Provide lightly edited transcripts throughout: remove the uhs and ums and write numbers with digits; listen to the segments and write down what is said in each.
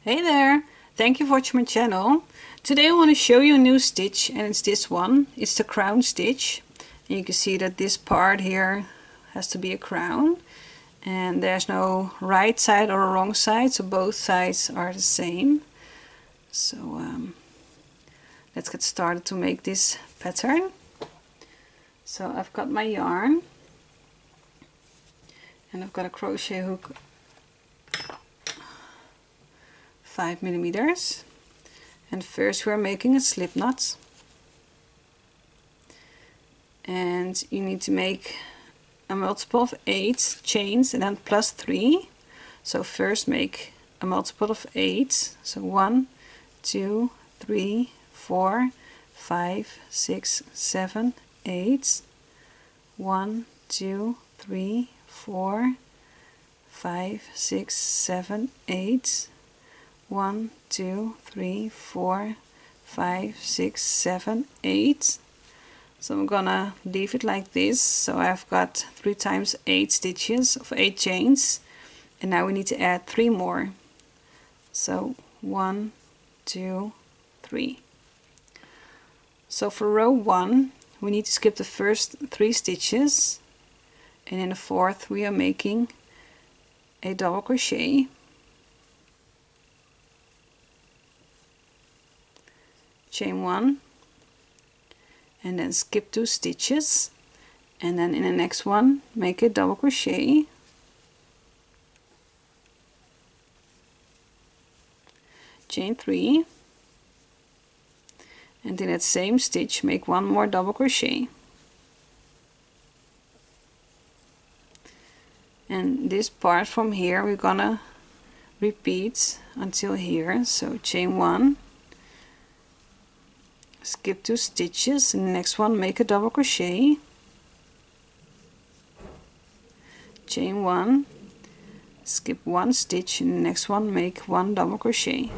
Hey there! Thank you for watching my channel. Today I want to show you a new stitch, and it's this one. It's the crown stitch. And you can see that this part here has to be a crown. And there's no right side or a wrong side, so both sides are the same. So let's get started to make this pattern. So I've got my yarn. And I've got a crochet hook 5 millimeters, and first we're making a slip knot, and you need to make a multiple of 8 chains and then plus 3. So first make a multiple of 8, so 1 2 3 4 5 6 7 8, 1 2 3 4 5 6 7 8, 1 2 3 4 5 6 7 8. So I'm gonna leave it like this. So I've got 3 times 8 stitches of 8 chains, and now we need to add 3 more. So 1 2 3. So for row 1 we need to skip the first 3 stitches, and in the 4th we are making a double crochet, chain 1, and then skip 2 stitches, and then in the next one make a double crochet, chain 3, and in that same stitch make 1 more double crochet. And this part from here we're gonna repeat until here. So chain 1, skip 2 stitches, and the next one make a double crochet, chain 1, skip 1 stitch, and the next one make 1 double crochet.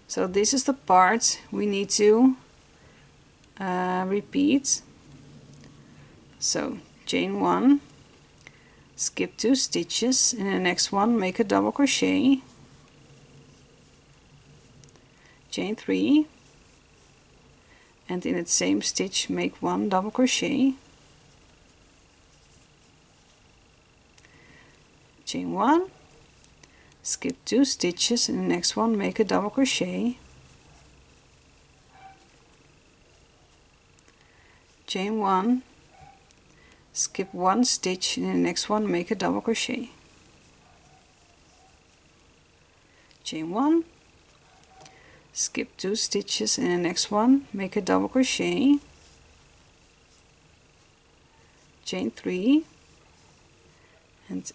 So this is the part we need to repeat. So chain 1, skip 2 stitches, and the next one make a double crochet, chain 3, and in that same stitch make 1 double crochet, chain 1, skip 2 stitches, and the next one make a double crochet, chain 1, skip 1 stitch, and in the next one make a double crochet, chain 1, skip 2 stitches, and the next one make a double crochet, chain 3, and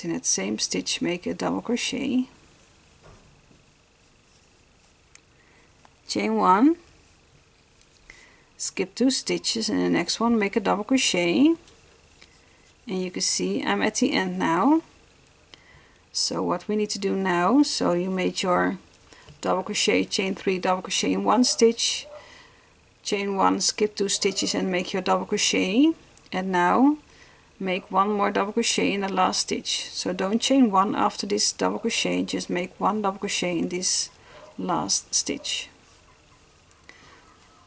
in that same stitch make a double crochet, chain 1, skip 2 stitches, and the next one make a double crochet. And you can see I'm at the end now. So what we need to do now, so you made your double crochet, chain 3, double crochet in 1 stitch, chain 1, skip 2 stitches, and make your double crochet, and now make 1 more double crochet in the last stitch. So don't chain 1 after this double crochet, just make 1 double crochet in this last stitch.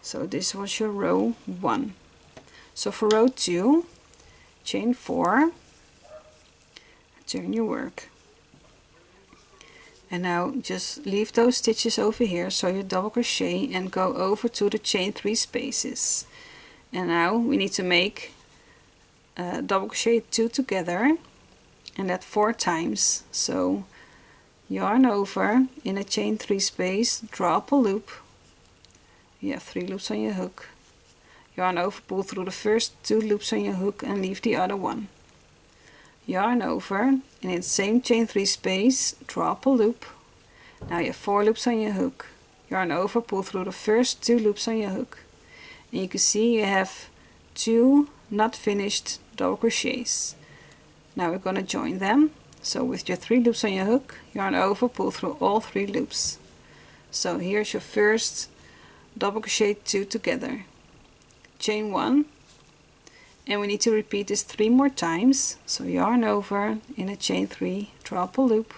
So this was your row 1. So for row 2, chain 4, turn your work, and now just leave those stitches over here, so you double crochet and go over to the chain 3 spaces. And now we need to make double crochet 2 together, and that 4 times. So yarn over in a chain 3 space, drop a loop, you have 3 loops on your hook, yarn over, pull through the first 2 loops on your hook and leave the other one, yarn over, and in the same chain 3 space drop a loop. Now you have 4 loops on your hook, yarn over, pull through the first 2 loops on your hook, and you can see you have 2 not finished double crochets. Now we're going to join them. So with your 3 loops on your hook, yarn over, pull through all 3 loops. So here's your first double crochet 2 together, chain 1, and we need to repeat this 3 more times. So yarn over, in a chain 3, draw up a loop,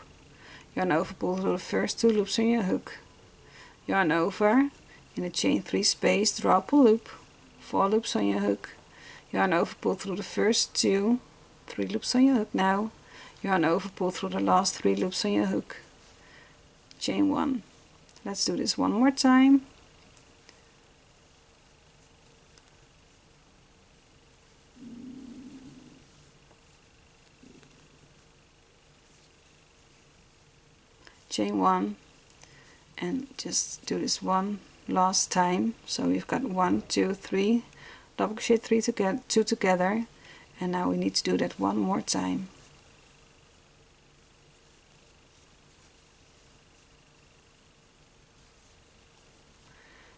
yarn over, pull through the first 2 loops on your hook, yarn over, in a chain 3 space, draw up a loop, 4 loops on your hook, yarn over, pull through the first 2, 3 loops on your hook now, yarn over, pull through the last 3 loops on your hook, chain 1. Let's do this one more time. Chain 1, and just do this one last time. So we've got 1, 2, 3, double crochet 3 together, 2 together, and now we need to do that one more time.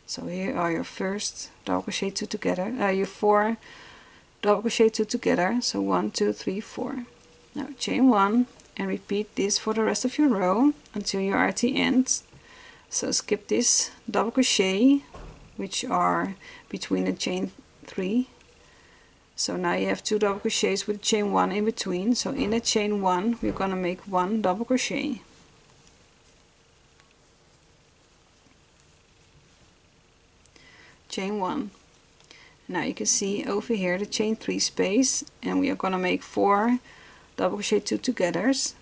So here are your first double crochet 2 together, your 4 double crochet 2 together. So 1, 2, 3, 4. Now chain 1 and repeat this for the rest of your row until you are at the end. So skip this double crochet, which are between the chain 3. So now you have 2 double crochets with chain 1 in between. So in the chain 1 we're gonna make 1 double crochet. Chain 1. Now you can see over here the chain 3 space, and we are gonna make 4 double crochet 2 togethers.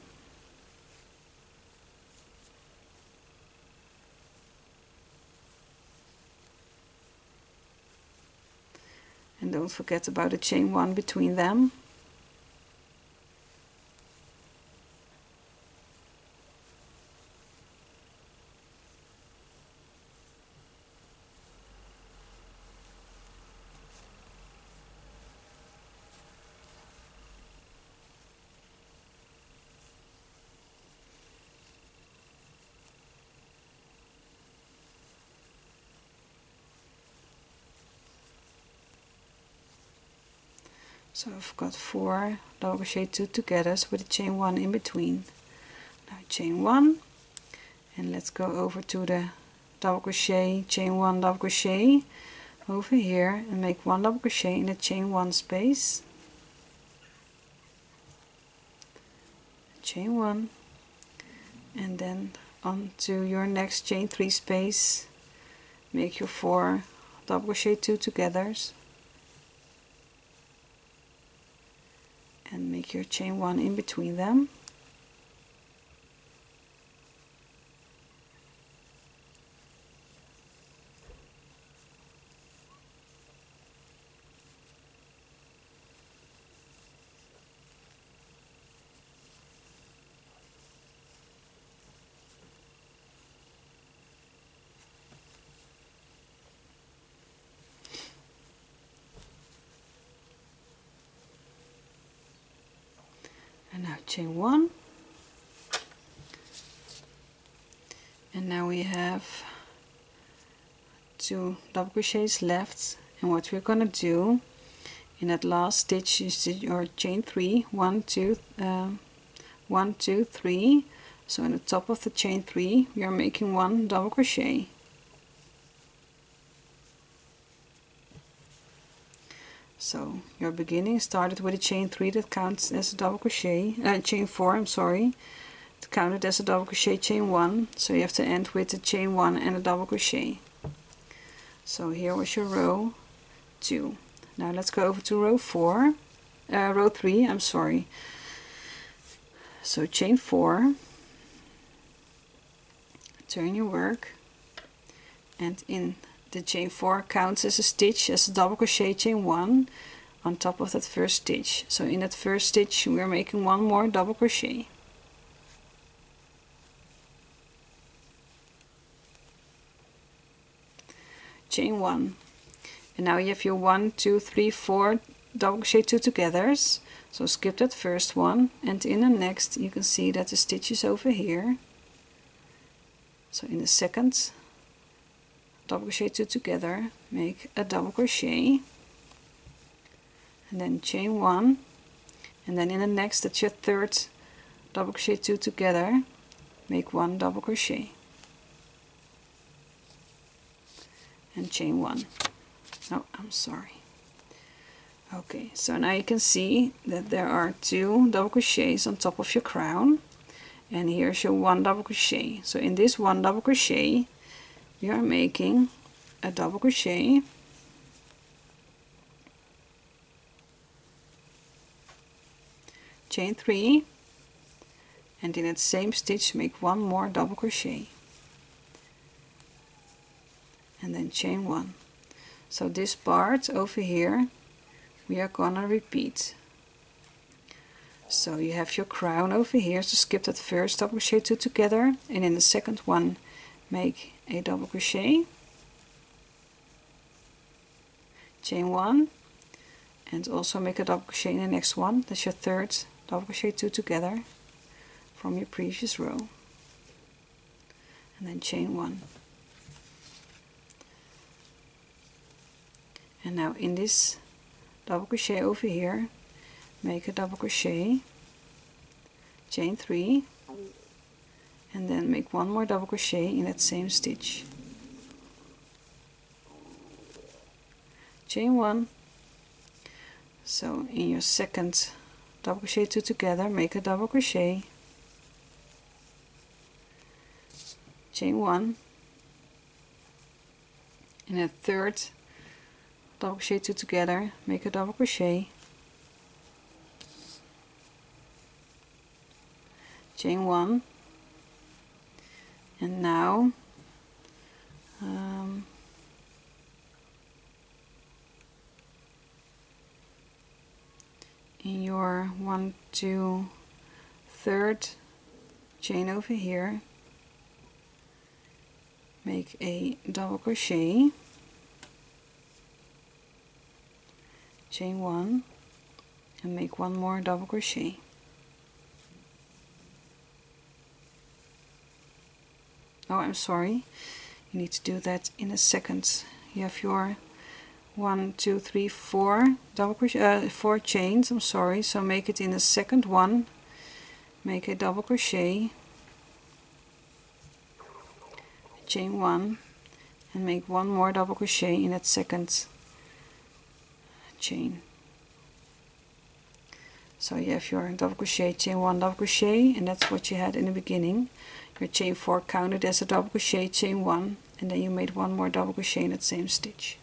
And don't forget about the chain 1 between them. So I've got 4 double crochet 2 togethers with a chain 1 in between. Now chain 1, and let's go over to the double crochet, chain 1 double crochet over here, and make 1 double crochet in the chain 1 space, chain 1, and then onto your next chain 3 space, make your 4 double crochet 2 togethers, and make your chain 1 in between them. And now chain 1, and now we have 2 double crochets left, and what we're gonna do in that last stitch is your chain 3, 1, 2, 1, 2, 3. So in the top of the chain 3 we are making 1 double crochet. So your beginning started with a chain 3 that counts as a double crochet, chain 4, I'm sorry, it counted as a double crochet chain 1, so you have to end with a chain 1 and a double crochet. So here was your row 2. Now let's go over to row 3, I'm sorry. So chain 4, turn your work, and in the chain 4 counts as a stitch, as a double crochet chain 1 on top of that first stitch. So in that first stitch we are making 1 more double crochet. Chain 1, and now you have your 1, 2, 3, 4 double crochet 2 togethers. So skip that first one, and in the next you can see that the stitch is over here. So in the second double crochet 2 together, make a double crochet, and then chain 1, and then in the next, that's your third double crochet 2 together, make 1 double crochet and chain 1. No, I'm sorry, Okay, so now you can see that there are 2 double crochets on top of your crown, and here's your 1 double crochet. So in this 1 double crochet you are making a double crochet, chain 3, and in that same stitch make 1 more double crochet, and then chain 1. So this part over here we are gonna repeat. So you have your crown over here, so skip that first double crochet 2 together, and in the second one make a double crochet, chain 1, and also make a double crochet in the next one. That's your third double crochet 2 together from your previous row, and then chain 1. And now in this double crochet over here make a double crochet, chain 3, and then make 1 more double crochet in that same stitch, chain 1. So in your second double crochet 2 together make a double crochet, chain 1, in a third double crochet 2 together make a double crochet, chain 1, and now in your 1, 2, third chain over here make a double crochet, chain 1, and make 1 more double crochet. Oh, I'm sorry, you need to do that in a second. You have your 1, 2, 3, 4 double crochet, 4 chains, I'm sorry, so make it in the second one, make a double crochet, chain 1, and make 1 more double crochet in that second chain. So you have your double crochet, chain 1, double crochet, and that's what you had in the beginning. Your chain 4 counted as a double crochet, chain 1, and then you made 1 more double crochet in that same stitch.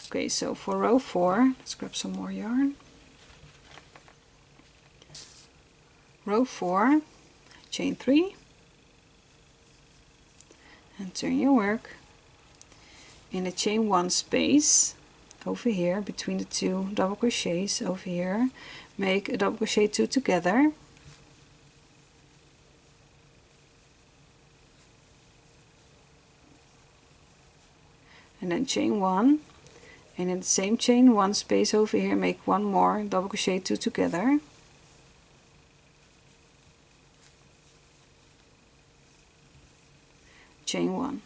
Okay, so for row 4, let's grab some more yarn. Row 4, chain 3, and turn your work. In the chain 1 space over here between the 2 double crochets over here make a double crochet 2 together, and then chain 1, and in the same chain 1 space over here make 1 more double crochet 2 together, chain 1.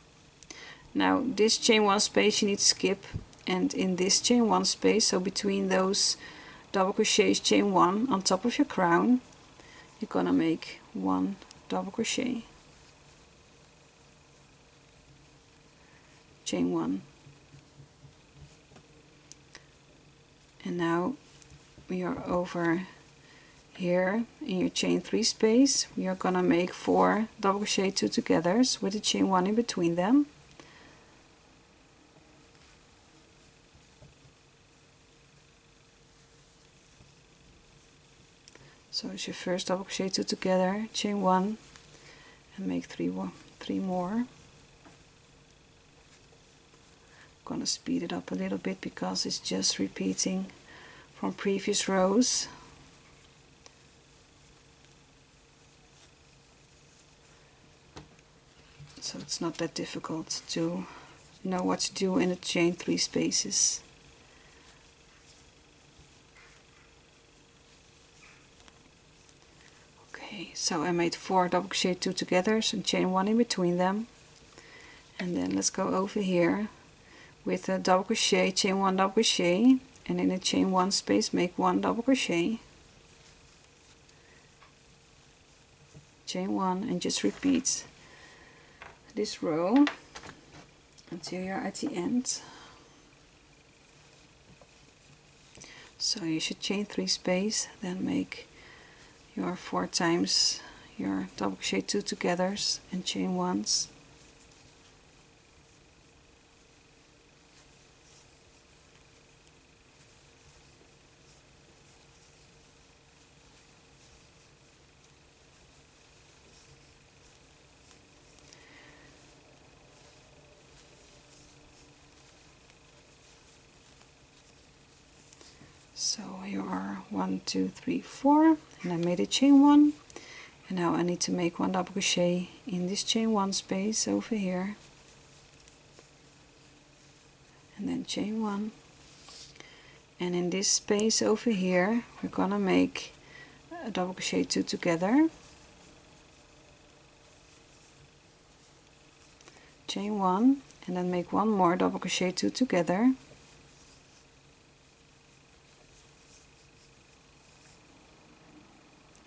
Now this chain 1 space you need to skip, and in this chain 1 space, so between those double crochets, chain 1 on top of your crown, you're gonna make 1 double crochet, chain 1. And now we are over here in your chain 3 space. We are gonna make 4 double crochet 2 togethers with a chain 1 in between them. So it's your first double crochet 2 together, chain 1, and make 3 more. I'm gonna speed it up a little bit because it's just repeating from previous rows. So it's not that difficult to know what to do in the chain 3 spaces. Okay, so I made 4 double crochet 2 together, so chain 1 in between them, and then let's go over here with a double crochet, chain 1 double crochet, and in the chain 1 space make 1 double crochet, chain 1, and just repeat this row until you're at the end. So you should chain 3 space, then make your 4 times your double crochet 2 togethers and chain once. So here are 1, 2, 3, 4, and I made a chain 1, and now I need to make 1 double crochet in this chain 1 space over here, and then chain 1, and in this space over here we're gonna make a double crochet 2 together, chain 1, and then make 1 more double crochet 2 together,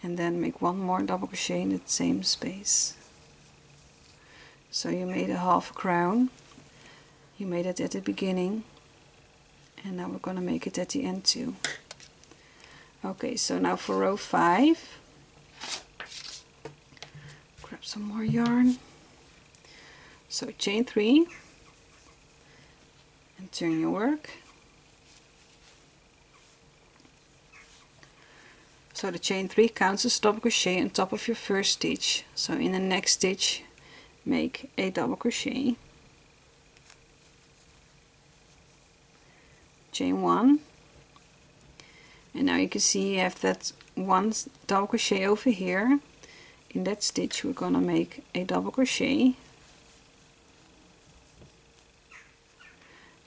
and then make 1 more double crochet in the same space. So you made a half crown, you made it at the beginning, and now we're going to make it at the end too. Okay, so now for row 5, grab some more yarn. So chain 3 and turn your work. So the chain 3 counts as double crochet on top of your first stitch. So in the next stitch make a double crochet, chain 1, and now you can see you have that 1 double crochet over here. In that stitch we're gonna make a double crochet,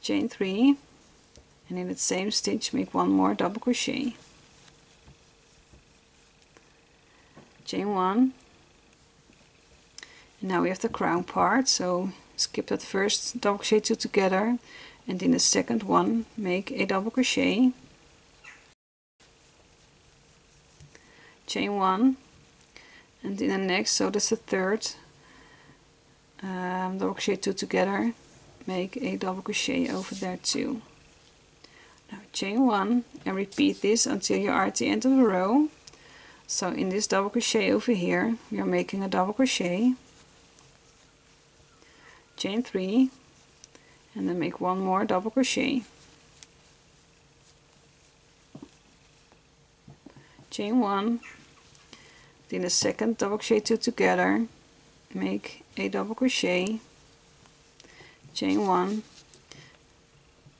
chain 3, and in that same stitch make 1 more double crochet, chain 1, and now we have the crown part, so skip that first double crochet 2 together, and in the second one make a double crochet, chain 1, and in the next, so that's the third, double crochet 2 together, make a double crochet over there too. Now chain 1 and repeat this until you are at the end of the row. So in this double crochet over here we are making a double crochet, chain 3, and then make 1 more double crochet, chain 1, then the second double crochet 2 together, make a double crochet, chain 1,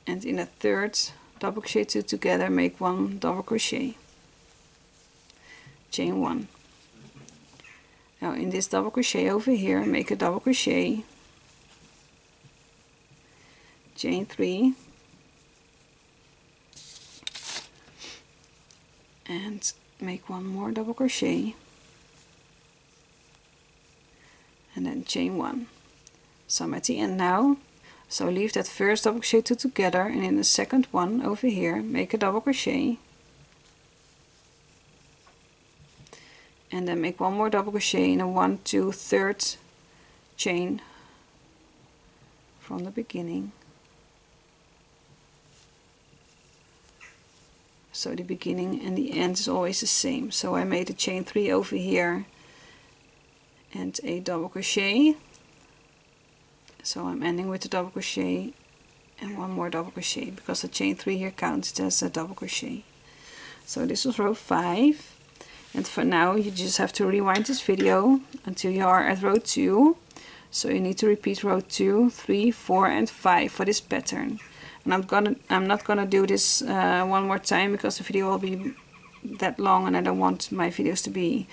and in the third double crochet 2 together make 1 double crochet, chain 1. Now in this double crochet over here make a double crochet, chain 3, and make 1 more double crochet, and then chain 1. So I'm at the end now, so leave that first double crochet 2 together, and in the second one over here make a double crochet, and then make 1 more double crochet in a 1, 2, 3rd chain from the beginning. So the beginning and the end is always the same. So I made a chain 3 over here and a double crochet. So I'm ending with a double crochet and 1 more double crochet, because the chain 3 here counts as a double crochet. So this was row 5. And for now you just have to rewind this video until you are at row 2. So you need to repeat row 2, 3, 4 and 5 for this pattern. And I'm not gonna do this 1 more time, because the video will be that long and I don't want my videos to be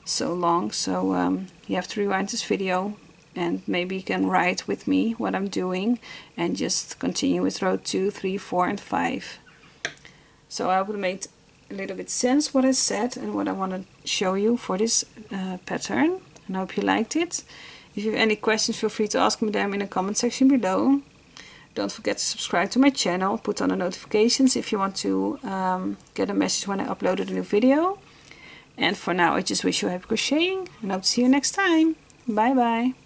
so long. So you have to rewind this video and maybe you can write with me what I'm doing and just continue with row 2, 3, 4 and 5. So I will make a little bit sense what I said and what I want to show you for this pattern, and I hope you liked it. If you have any questions, feel free to ask me them in the comment section below. Don't forget to subscribe to my channel, put on the notifications if you want to get a message when I uploaded a new video. And for now I just wish you happy crocheting and hope to see you next time. Bye bye.